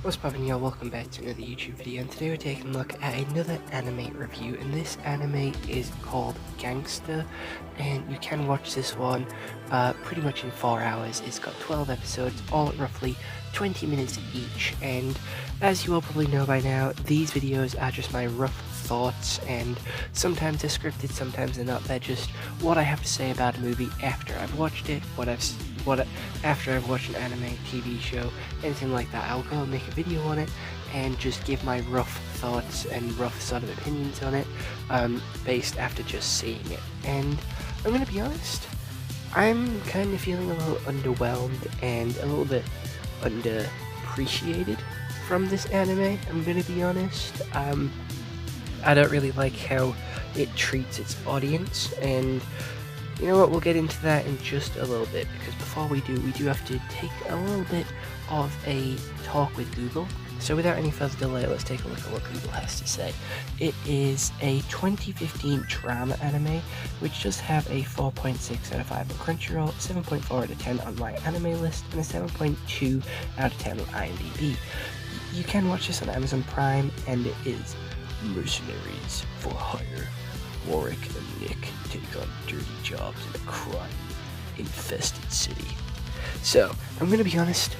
What's poppin', y'all? Welcome back to another YouTube video, and today we're taking a look at another anime review, and this anime is called Gangsta, and you can watch this one pretty much in 4 hours. It's got 12 episodes, all at roughly 20 minutes each, and as you all probably know by now, these videos are just my rough thoughts, and sometimes they're scripted, sometimes they're not. They're just what I have to say about a movie after I've watched it, after I've watched an anime, TV show, anything like that. I'll go and make a video on it and just give my rough thoughts and rough sort of opinions on it, based after just seeing it. And I'm gonna be honest, I'm kind of feeling a little underwhelmed and a little bit underappreciated from this anime. I'm gonna be honest. I don't really like how it treats its audience, and you know what, we'll get into that in just a little bit, because before we do have to take a little bit of a talk with Google. So without any further delay, let's take a look at what Google has to say. It is a 2015 drama anime, which does have a 4.6 out of 5 on Crunchyroll, 7.4 out of 10 on my anime list, and a 7.2 out of 10 on IMDb. You can watch this on Amazon Prime, and it is mercenaries for hire. Warwick and Nick take on dirty jobs in a crime-infested city. So, I'm gonna be honest,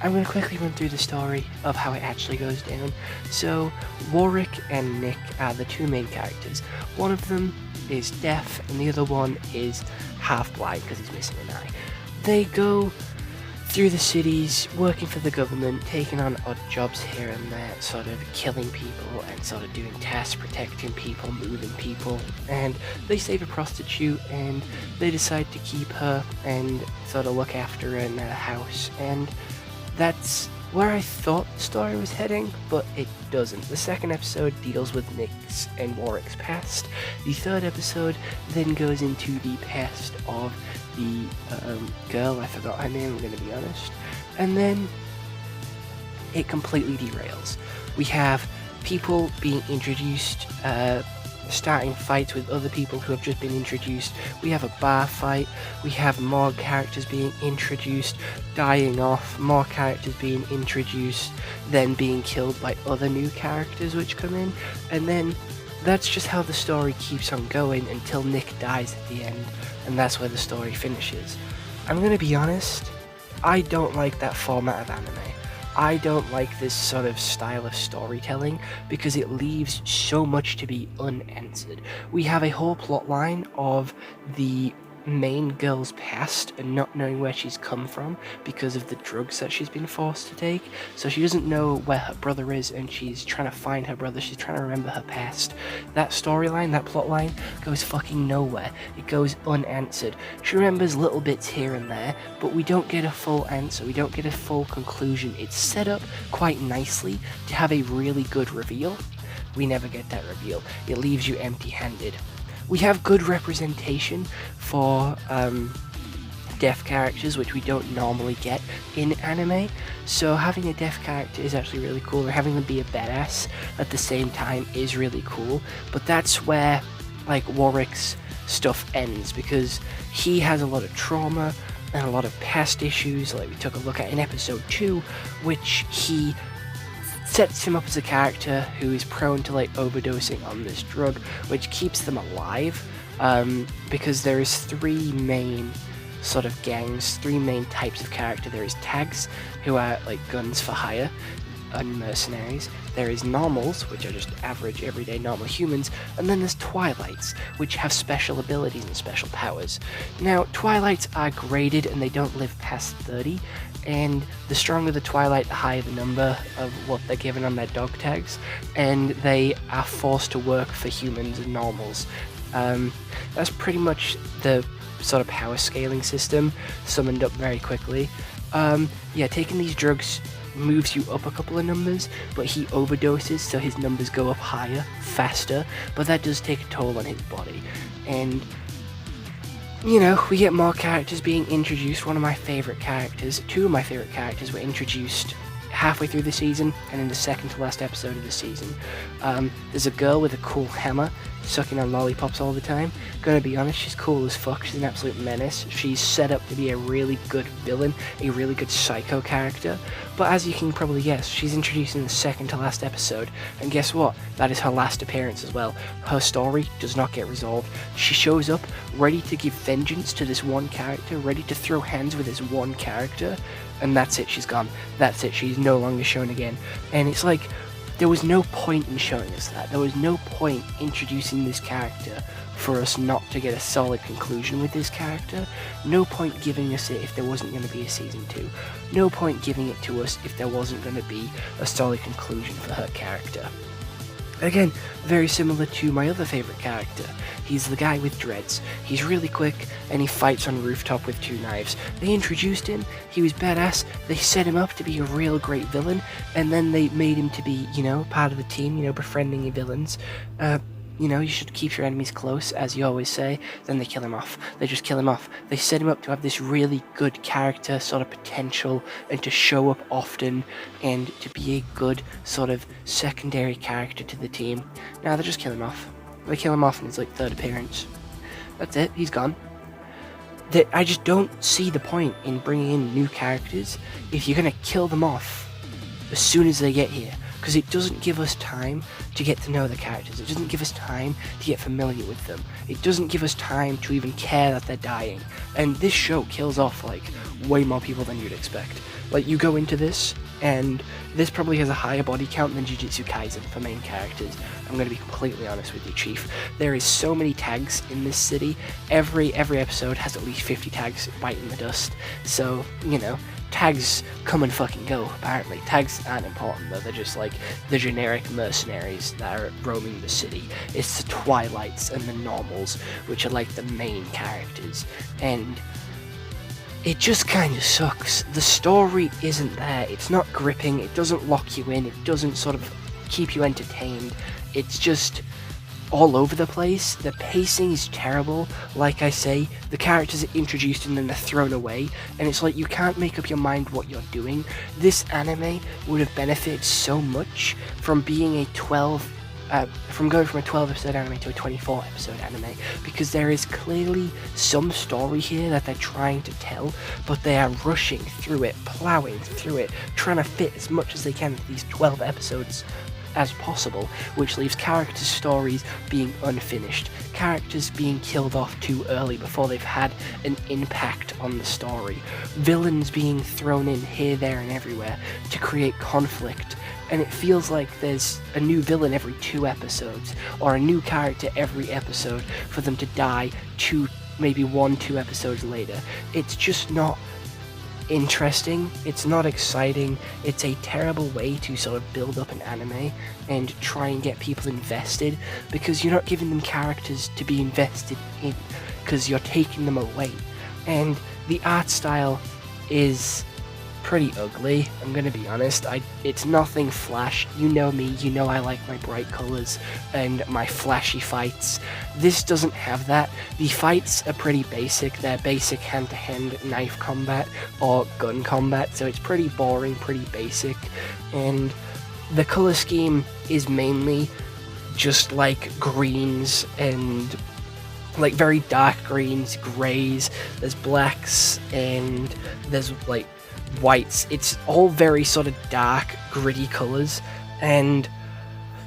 I'm gonna quickly run through the story of how it actually goes down. So, Warwick and Nick are the two main characters. One of them is deaf, and the other one is half-blind because he's missing an eye. They go through the cities, working for the government, taking on odd jobs here and there, sort of killing people and sort of doing tasks, protecting people, moving people, and they save a prostitute and they decide to keep her and sort of look after her in their house, and that's where I thought the story was heading, but it doesn't. The second episode deals with Nick's and Warwick's past. The third episode then goes into the past of the girl, I forgot her name, I'm gonna be honest, and then it completely derails. We have people being introduced, starting fights with other people who have just been introduced. We have a bar fight, we have more characters being introduced, dying off, more characters being introduced, then being killed by other new characters which come in, and then that's just how the story keeps on going until Nick dies at the end, and that's where the story finishes. I'm gonna be honest, I don't like that format of anime. I don't like this sort of style of storytelling because it leaves so much to be unanswered. We have a whole plot line of the main girl's past and not knowing where she's come from because of the drugs that she's been forced to take. So she doesn't know where her brother is, and she's trying to find her brother. She's trying to remember her past. That storyline, that plot line, goes fucking nowhere. It goes unanswered. She remembers little bits here and there, but we don't get a full answer. We don't get a full conclusion. It's set up quite nicely to have a really good reveal. We never get that reveal. It leaves you empty-handed. We have good representation for deaf characters, which we don't normally get in anime, so having a deaf character is actually really cool, or having them be a badass at the same time is really cool, but that's where, like, Warwick's stuff ends, because he has a lot of trauma and a lot of past issues, like we took a look at in episode 2, which he sets him up as a character who is prone to, like, overdosing on this drug, which keeps them alive, because there is three main sort of gangs, three main types of character. There is tags, who are like guns for hire and mercenaries. There is normals, which are just average, everyday, normal humans, and then there's twilights, which have special abilities and special powers. Now, twilights are graded and they don't live past 30, and the stronger the twilight, the higher the number of what they're given on their dog tags, and they are forced to work for humans and normals. That's pretty much the sort of power scaling system, summoned up very quickly. Yeah, taking these drugs moves you up a couple of numbers, but he overdoses, so his numbers go up higher, faster, but that does take a toll on his body. And, you know, we get more characters being introduced. One of my favourite characters, two of my favourite characters were introduced halfway through the season and in the second to last episode of the season. There's a girl with a cool hammer sucking on lollipops all the time. Gonna be honest, she's cool as fuck. She's an absolute menace. She's set up to be a really good villain, a really good psycho character. But as you can probably guess, she's introduced in the second to last episode, and guess what? That is her last appearance as well. Her story does not get resolved. She shows up ready to give vengeance to this one character, ready to throw hands with this one character, and that's it, she's gone. That's it, she's no longer shown again. And it's like, there was no point in showing us that. There was no point introducing this character for us not to get a solid conclusion with this character. No point giving us it if there wasn't going to be a season 2. No point giving it to us if there wasn't going to be a solid conclusion for her character. Again, very similar to my other favourite character. He's the guy with dreads. He's really quick, and he fights on rooftop with 2 knives. They introduced him, he was badass, they set him up to be a real great villain, and then they made him to be, part of the team, befriending your villains. You should keep your enemies close, as you always say. Then they kill him off. They just kill him off. They set him up to have this really good character sort of potential and to show up often and to be a good sort of secondary character to the team. Now they just kill him off. They kill him off in his 3rd appearance. That's it. He's gone. I just don't see the point in bringing in new characters if you're going to kill them off as soon as they get here. Because it doesn't give us time to get to know the characters. It doesn't give us time to get familiar with them. It doesn't give us time to even care that they're dying. And this show kills off, way more people than you'd expect. You go into this, and this probably has a higher body count than Jujutsu Kaisen for main characters. I'm going to be completely honest with you, Chief. There is so many tags in this city. Every episode has at least 50 tags biting the dust. So, tags come and fucking go, apparently. Tags aren't important, though. They're just the generic mercenaries that are roaming the city. It's the Twilights and the Normals, which are the main characters. And it just kind of sucks. The story isn't there. It's not gripping. It doesn't lock you in. It doesn't sort of keep you entertained. It's just all over the place. The pacing is terrible. Like I say, the characters are introduced and then they're thrown away, and it's you can't make up your mind what you're doing. This anime would have benefited so much from being from going from a 12 episode anime to a 24 episode anime, because there is clearly some story here that they're trying to tell, but they are rushing through it, plowing through it, trying to fit as much as they can into these 12 episodes as possible, which leaves characters' stories being unfinished, characters being killed off too early before they've had an impact on the story, villains being thrown in here, there, and everywhere to create conflict, and it feels like there's a new villain every 2 episodes, or a new character every episode for them to die maybe 1-2 episodes later. It's just not interesting, it's not exciting, it's a terrible way to sort of build up an anime and try and get people invested, because you're not giving them characters to be invested in, because you're taking them away. And the art style is pretty ugly, I'm gonna be honest. It's nothing flash. You know me, you know I like my bright colors and my flashy fights. This doesn't have that. The fights are pretty basic. They're basic hand-to-hand knife combat or gun combat, so it's pretty boring, pretty basic. And the color scheme is mainly just greens and very dark greens, grays, there's blacks, and there's whites. It's all very sort of dark, gritty colors, and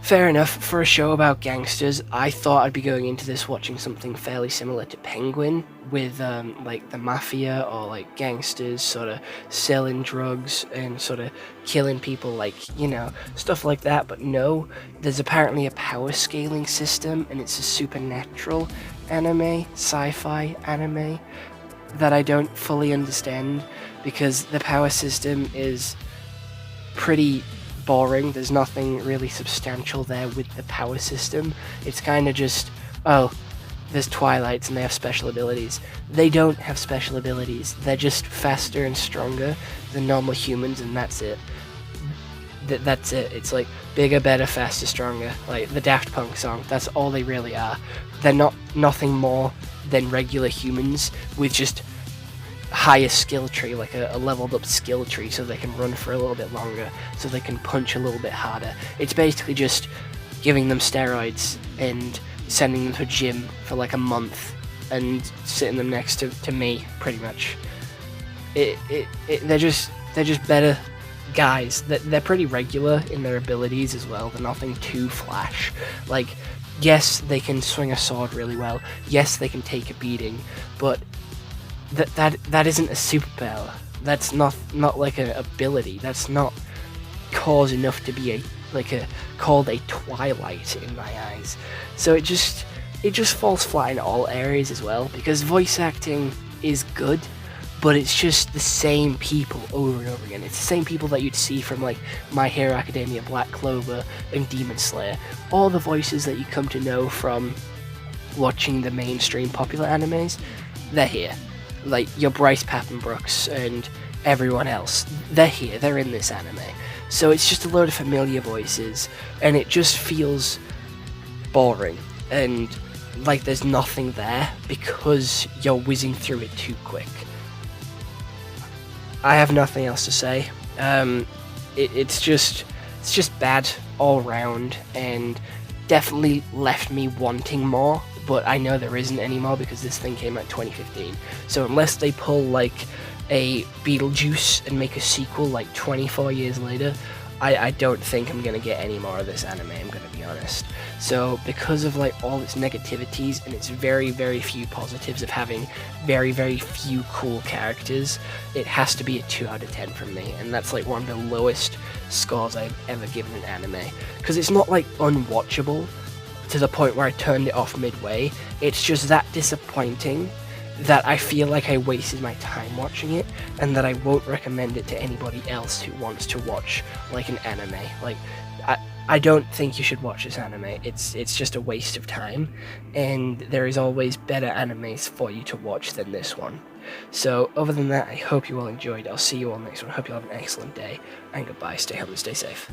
fair enough, for a show about gangsters, I thought I'd be going into this watching something fairly similar to Penguin, with the mafia or gangsters sort of selling drugs and sort of killing people, stuff like that. But no, there's apparently a power scaling system, and it's a supernatural anime, sci-fi anime, that I don't fully understand, because the power system is pretty boring. There's nothing really substantial there with the power system. It's kind of just, oh, there's Twilights and they have special abilities. They don't have special abilities. They're just faster and stronger than normal humans, and that's it. That's it. It's bigger, better, faster, stronger. The Daft Punk song. That's all they really are. They're nothing more than regular humans with just higher skill tree, like a leveled up skill tree, so they can run for a little bit longer, so they can punch a little bit harder. It's basically just giving them steroids and sending them to a gym for like a month and sitting them next to me, pretty much. They're just better guys. They're pretty regular in their abilities as well. They're nothing too flash. Like, yes, they can swing a sword really well. Yes, they can take a beating, but that isn't a superpower. That's not like an ability. That's not cause enough to be called a twilight in my eyes. So it just falls flat in all areas as well, because voice acting is good, but it's just the same people over and over again. It's the same people that you'd see from like My Hero Academia, Black Clover, and Demon Slayer. All the voices that you come to know from watching the mainstream popular animes, they're here. Like your Bryce Papenbrooks and everyone else, they're here. They're in this anime. So it's just a load of familiar voices, and it just feels boring and like there's nothing there because you're whizzing through it too quick. I have nothing else to say. It's just bad all round, and definitely left me wanting more. But I know there isn't any more because this thing came out 2015. So unless they pull like a Beetlejuice and make a sequel like 24 years later, I don't think I'm gonna get any more of this anime, I'm gonna be honest. So because of like all its negativities and its very, very few positives of having very, very few cool characters, it has to be a 2 out of 10 from me, and that's like one of the lowest scores I've ever given an anime. Because it's not like unwatchable to the point where I turned it off midway, it's just that disappointing that I feel like I wasted my time watching it, and that I won't recommend it to anybody else who wants to watch like an anime. Like, I don't think you should watch this anime. It's just a waste of time, and there is always better animes for you to watch than this one. So other than that, I hope you all enjoyed. I'll see you all next one. Hope you all have an excellent day, and goodbye. Stay home and stay safe.